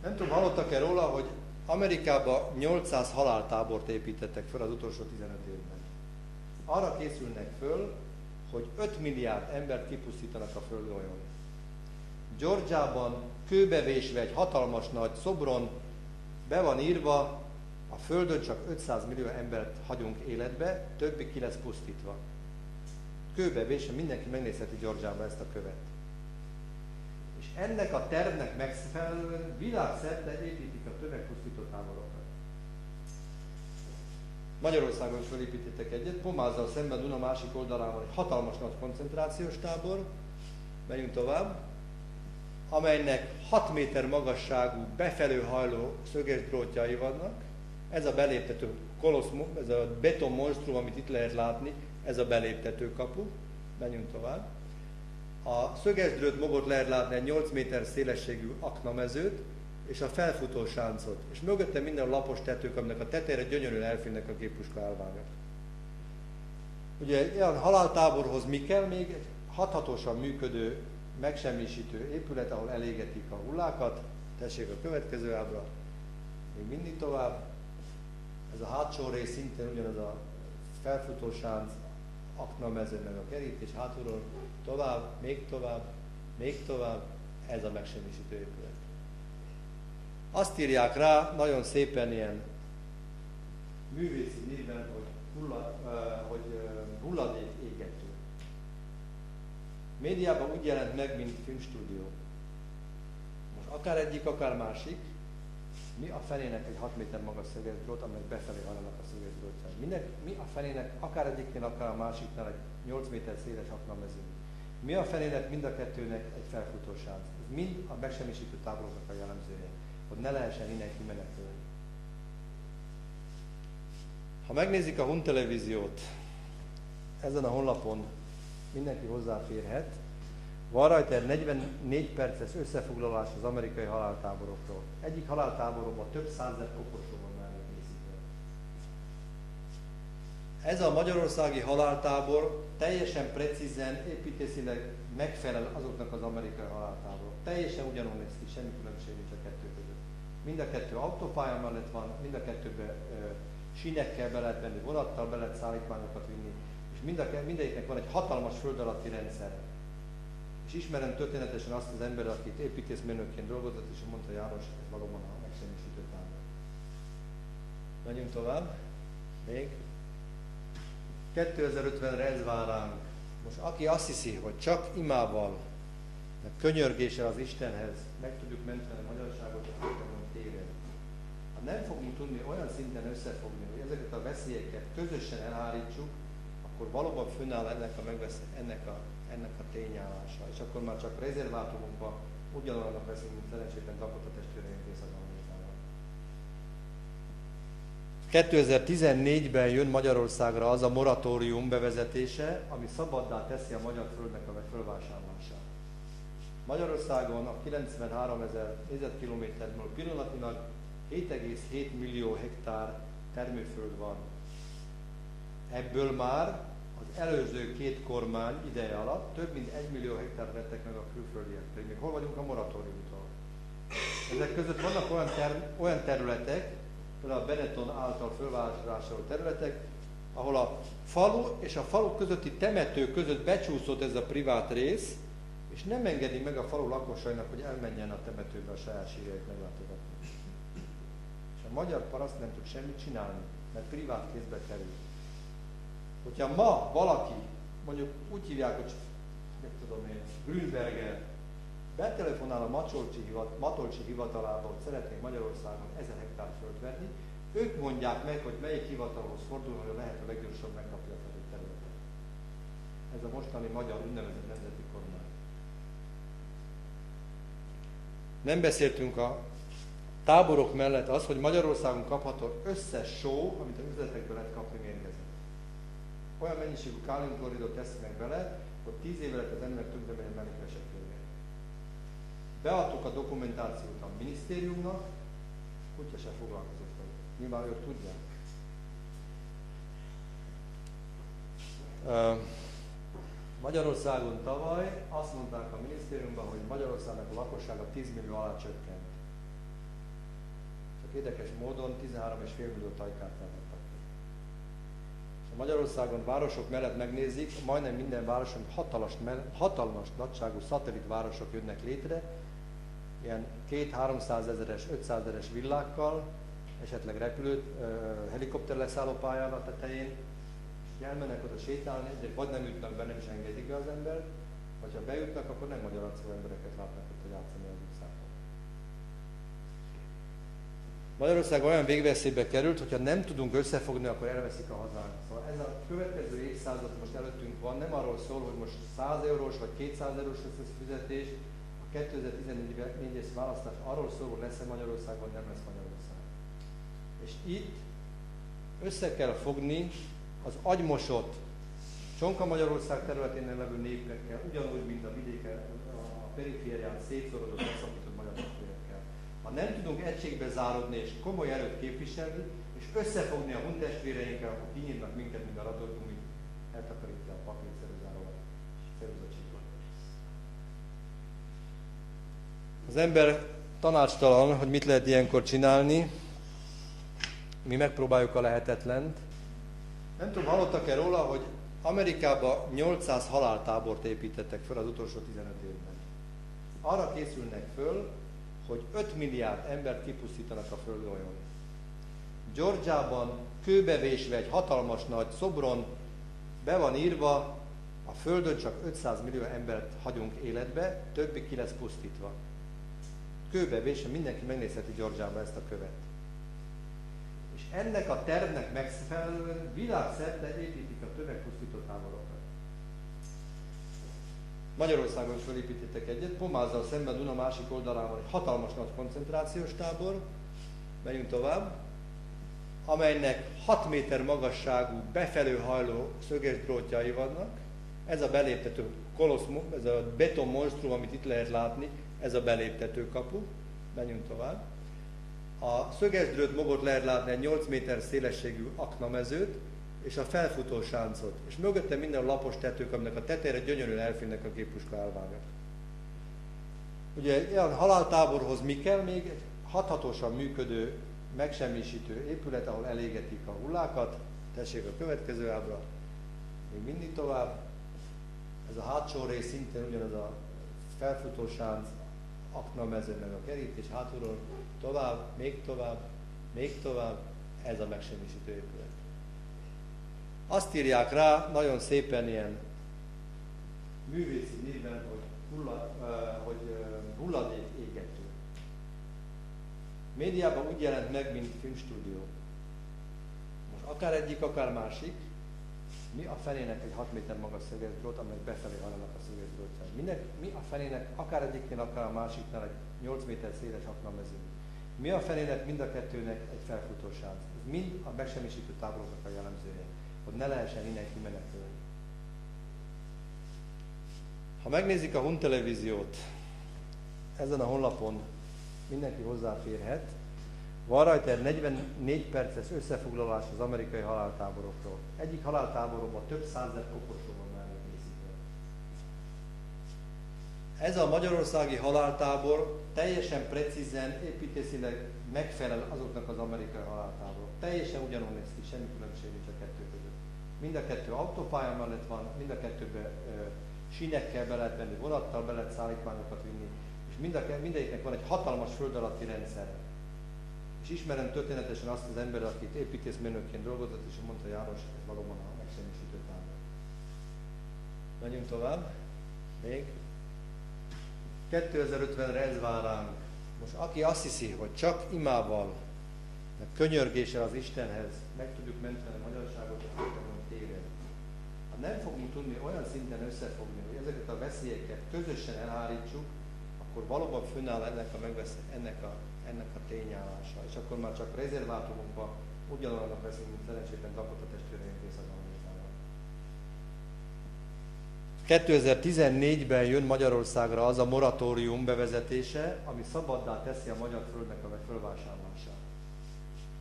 Nem tudom, hallottak-e róla, hogy Amerikában 800 haláltábort építettek föl az utolsó 15 évben. Arra készülnek föl, hogy 5 milliárd embert kipusztítanak a földgolyón. Georgiában kőbevésve egy hatalmas nagy szobron be van írva, a Földön csak 500 millió embert hagyunk életbe, többi ki lesz pusztítva. Kőbevésve mindenki megnézheti Georgiában ezt a követ. És ennek a tervnek megfelelően világszerte építik a tömegpusztító táborokat. Magyarországon is felépítettek egyet, Pomázzal szemben Duna másik oldalán van egy hatalmas nagy koncentrációs tábor, megyünk tovább, amelynek 6 méter magasságú, befelő hajló szöges drótjai vannak. Ez a beléptető ez a beton monstrum, amit itt lehet látni, ez a beléptető kapu. Menjünk tovább. A szöges drót mögött lehet látni egy 8 méter szélességű aknamezőt, és a felfutó sáncot. És mögötte minden lapos tetők, aminek a tetejére gyönyörűen elférnek a géppuska állványok. Ugye ilyen haláltáborhoz mi kell még? Egy hathatósan működő, megsemmisítő épület, ahol elégetik a hullákat. Tessék a következő ábra. Még mindig tovább. Ez a hátsó rész szintén ugyanaz a felfutó sánc, aknamező meg a kerítés, hátulról tovább, még tovább, még tovább. Ez a megsemmisítő épület. Azt írják rá nagyon szépen ilyen művészi névben, hogy hulladék égető. Médiában úgy jelent meg, mint filmstúdió. Most akár egyik, akár másik, mi a fenének egy 6 méter magas szögesdrót, amelyek befelé hajlanak a szögesdrótjai. Mi a fenének akár egyiknél, akár a másiknál egy 8 méter széles aknamező. Mi a fenének mind a kettőnek egy felfutósánc. Ez mind a megsemmisítő táboroknak a jellemzője, hogy ne lehessen innen kimenekülni. Ha megnézik a Hun televíziót, ezen a honlapon mindenki hozzáférhet, van rajta egy 44 perces összefoglalás az amerikai haláltáborokról. Egyik haláltáborokban több százezer koporsó van már készítve. Ez a magyarországi haláltábor teljesen precízen, építészileg megfelel azoknak az amerikai haláltáborok. Teljesen ugyanúgy néz ki, semmi különbség nincs a kettő között. Mind a kettő autópálya mellett van, mind a kettőbe sínekkel be lehet venni, vonattal be lehet szállítmányokat vinni, és mindegyiknek van egy hatalmas föld alatti rendszer. És ismerem történetesen azt az embert, akit építészmérnökként dolgozott, és mondta, János, ez valóban a megsemmisítő tábor. Menjünk tovább. Még. 2050-re ez vár ránk. Most aki azt hiszi, hogy csak imával, meg könyörgéssel az Istenhez meg tudjuk menteni a magyarságot, akkor téved. Ha nem fogunk tudni olyan szinten összefogni, hogy ezeket a veszélyeket közösen elhárítsuk, akkor valóban fönnáll ennek a tényállása. És akkor már csak rezervátumokban ugyanolyanok leszünk, mint szerencsétlen Dakota testvéreink Észak-Amerikában. 2014-ben jön Magyarországra az a moratórium bevezetése, ami szabaddá teszi a magyar földnek a fölvásárlását. Magyarországon a 93 000 négyzetkilométerből pillanatnyilag 7,7 millió hektár termőföld van. Ebből már az előző 2 kormány ideje alatt több mint 1 millió hektár vettek meg a külföldiek. Még hol vagyunk a moratóriumtól? Ezek között vannak olyan területek, például a Benetton által fölvásárolt területek, ahol a falu és a falu közötti temető között becsúszott ez a privát rész, és nem engedi meg a falu lakosainak, hogy elmenjen a temetőbe a saját sírjait meglátogatni. És a magyar paraszt nem tud semmit csinálni, mert privát kézbe kerül. Hogyha ma valaki, mondjuk úgy hívják, hogy Grünberger, betelefonál a Matolcsi hivatalába, hogy szeretnék Magyarországon 1000 hektár föld venni, ők mondják meg, hogy melyik hivatalhoz fordul, hogy lehet a leggyorsabb megkapja a földi területet. Ez a mostani magyar úgynevezett nemzeti kormány. Nem beszéltünk a táborok mellett az, hogy Magyarországon kapható összes só, amit a üzletekből lehet kapni, mérgezett. Olyan mennyiségű káliumkloridot tesz meg bele, hogy 10 év alatt az ember tönkre megy a mellékvesekérje. Beadtuk a dokumentációt a minisztériumnak, kutya se foglalkozott vele. Nyilván ők tudják. Magyarországon tavaly azt mondták a minisztériumban, hogy Magyarországnak a lakossága 10 millió alá csökkent. érdekes módon 13,5 millió tajkát tartottak ki. És Magyarországon városok mellett megnézik, majdnem minden városon hatalmas nagyságú szatellitvárosok jönnek létre, ilyen 200-300 ezeres, 500 ezeres villákkal, esetleg helikopter leszállópályán a tetején, és elmennek oda sétálni, vagy nem jutnak be, nem is engedik be az ember, vagy ha bejutnak, akkor nem magyar arcú embereket látnak ott játszani az utcákon. Magyarország olyan végveszélybe került, hogyha nem tudunk összefogni, akkor elveszik a hazánk. Szóval ez a következő évszázad most előttünk van, nem arról szól, hogy most 100 eurós vagy 200 eurós lesz a fizetés, a 2014-es választás arról szól, hogy lesz-e Magyarország, vagy nem lesz Magyarország. És itt össze kell fogni az agymosott Csonka Magyarország területén levő népekkel, ugyanúgy, mint a vidéken, a periférián szétszorodott, leszakított magyar népekkel. Ha nem tudunk egységbe zárodni és komoly erőt képviselni, és összefogni a huntestvéreinkkel, akkor kinyírnak minket, mint a radorgumit, eltakarítja a papír ceruzacsíkot. Az ember tanácstalan, hogy mit lehet ilyenkor csinálni. Mi megpróbáljuk a lehetetlent. Nem tudom, hallottak-e róla, hogy Amerikában 800 haláltábort építettek föl az utolsó 15 évben. Arra készülnek föl, hogy 5 milliárd embert kipusztítanak a földgolyón. Georgiában kőbevésve egy hatalmas nagy szobron be van írva, a földön csak 500 millió embert hagyunk életbe, többi ki lesz pusztítva. Kőbevésve, mindenki megnézheti Georgiában ezt a követ. És ennek a tervnek megfelelően világszerte építik a tömegpusztító táborokat. Magyarországon is felépítettek egyet, Pomázzal szemben Duna másik oldalán egy hatalmas nagy koncentrációs tábor, megyünk tovább, amelynek 6 méter magasságú, befelő hajló szöges drótjai vannak. Ez a beléptető koloszmum, ez a beton monstrum, amit itt lehet látni, ez a beléptető kapu. Menjünk tovább. A szögesdrőt magot lehet látni egy 8 méter szélességű aknamezőt, és a felfutó sáncot. És mögötte minden lapos tetők, aminek a tetejére gyönyörűen elférnek a géppuska állványok. Ugye ilyen haláltáborhoz mi kell még? Egy hathatósan működő, megsemmisítő épület, ahol elégetik a hullákat. Tessék a következő ábra. Még mindig tovább. Ez a hátsó rész szintén ugyanaz a felfutó sánc, aknamező meg a kerítés hátulról. Tovább, még tovább, még tovább. Ez a megsemmisítő épület. Azt írják rá nagyon szépen ilyen művészi néven, hogy hulladék égető. Médiában úgy jelent meg, mint filmstúdió. Most akár egyik, akár másik, mi a fenének egy 6 méter magas szögesdrót, amely befelé hajlanak a szögesdrótjai. Mi a fenének akár egyiknél, akár a másiknál egy 8 méter széles aknamező. Mi a fenének mind a kettőnek egy felfutó sánc. Ez mind a megsemmisítő táboroknak a jellemzője, hogy ne lehessen innen kimenekülni. Ha megnézik a Hun televíziót, ezen a honlapon mindenki hozzáférhet, van rajta egy 44 perces összefoglalás az amerikai haláltáborokról. Egyik haláltáborokban több százezer koporsó van már készítve. Ez a magyarországi haláltábor teljesen precízen, építészileg megfelel azoknak az amerikai haláltáborok. Teljesen ugyanúgy néz ki, semmi különbség nincs a kettő között. Mind a kettő autópálya mellett van, mind a kettőbe sínekkel be lehet venni, vonattal be lehet szállítmányokat vinni, és mindegyiknek van egy hatalmas föld alatti rendszer. És ismerem történetesen azt az embert, akit építészmérnökként dolgozott, és mondta, János, ez valóban a megsemmisítő tábor. Menjünk tovább. Még. 2050-re ez vár ránk. Most aki azt hiszi, hogy csak imával, meg könyörgéssel az Istenhez meg tudjuk menteni a magyarságot, az Istenon téved. Ha nem fogunk tudni olyan szinten összefogni, hogy ezeket a veszélyeket közösen elhárítsuk, akkor valóban fönnáll ennek a tényállása. És akkor már csak rezervátumokban ugyanolyanok leszünk, mint szerencsétlen Dakota testvéreink Észak-Amerikában. 2014-ben jön Magyarországra az a moratórium bevezetése, ami szabaddá teszi a magyar földnek a fölvásárlását.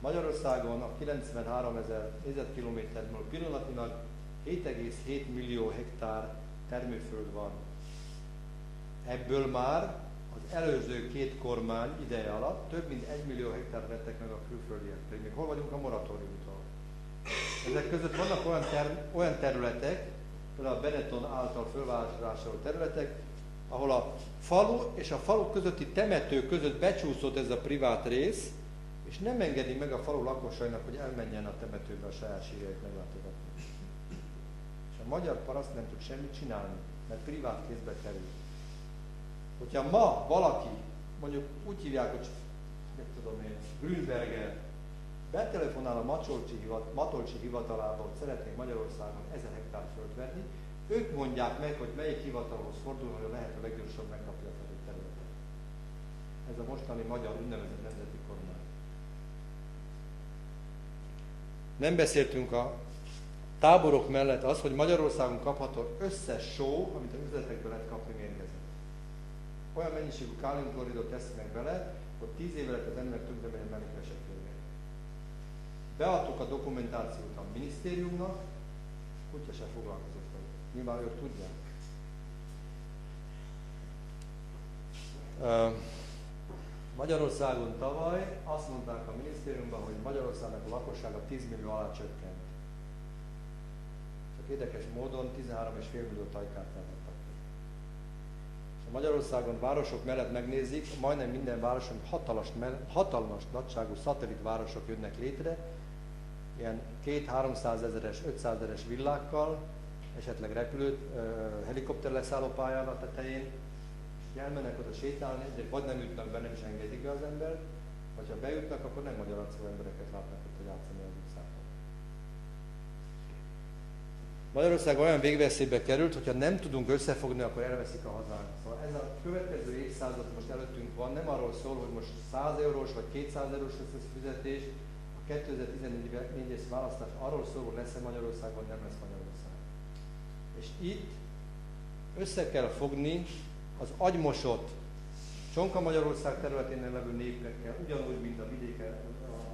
Magyarországon a 93 000 négyzetkilométerből pillanatnyilag 7,7 millió hektár termőföld van. Ebből már az előző 2 kormány ideje alatt több mint 1 millió hektár vettek meg a külföldiek. Még hol vagyunk a moratóriumtól? Ezek között vannak olyan területek, például a Benetton által fölvásárolt területek, ahol a falu és a falu közötti temető között becsúszott ez a privát rész, és nem engedi meg a falu lakosainak, hogy elmenjen a temetőbe a saját sírjait meglátogatni. És a magyar paraszt nem tud semmit csinálni, mert privát kézbe kerül. Hogyha ma valaki, mondjuk úgy hívják, hogy Grünberger, betelefonál a Matolcsi hivatalába, hogy szeretnék Magyarországon 1000 hektár föld venni, ők mondják meg, hogy melyik hivatalhoz fordul, hogy a lehető leggyorsabban megkapja a felé területet. Ez a mostani magyar úgynevezett nemzeti kormány. Nem beszéltünk a táborok mellett az, hogy Magyarországon kapható összes só, amit a üzletekből lehet kapni, mérgezett. Olyan mennyiségű káliumkloridot tesz meg bele, hogy 10 év alatt az ember tönkre megy mellékveseklége. Beadtuk a dokumentációt a minisztériumnak, kutya se foglalkozott vele. Nyilván ők tudják. Magyarországon tavaly azt mondták a minisztériumban, hogy Magyarországnak a lakossága 10 millió alá csökkent. Csak érdekes módon 13,5 millió tajkát tartottak ki. És a Magyarországon városok mellett megnézik, majdnem minden városon hatalmas nagyságú szatellitvárosok jönnek létre, ilyen 200-300 ezeres, 500 ezeres villákkal, esetleg helikopter leszállópályán a tetején, és elmennek oda sétálni, vagy nem jutnak be, nem is engedik be az ember, vagy ha bejutnak, akkor nem magyar arcú embereket látnak ott, hogy játszani az utcákon. Magyarország olyan végveszélybe került, hogyha nem tudunk összefogni, akkor elveszik a hazánk. Szóval ez a következő évszázad most előttünk van, nem arról szól, hogy most 100 eurós vagy 200 eurós lesz ez fizetés, a 2014-es választás arról szól, hogy lesz-e Magyarország, vagy nem lesz Magyarország. És itt össze kell fogni az agymosott Csonka Magyarország területén levő népekkel, ugyanúgy, mint a vidéken,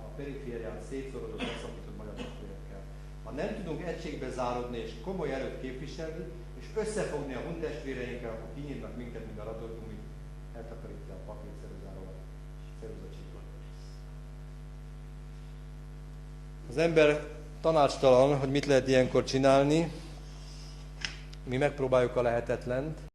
a periférián szétszorodott, leszakított magyar testvérekkel. Ha nem tudunk egységbe zárodni és komoly erőt képviselni, és összefogni a huntestvéreinkkel, akkor kinyírnak minket, mint a radorgumi, eltakarítja a paklit ceruzáról, ceruzacsikot. Az ember tanácstalan, hogy mit lehet ilyenkor csinálni. Mi megpróbáljuk a lehetetlent.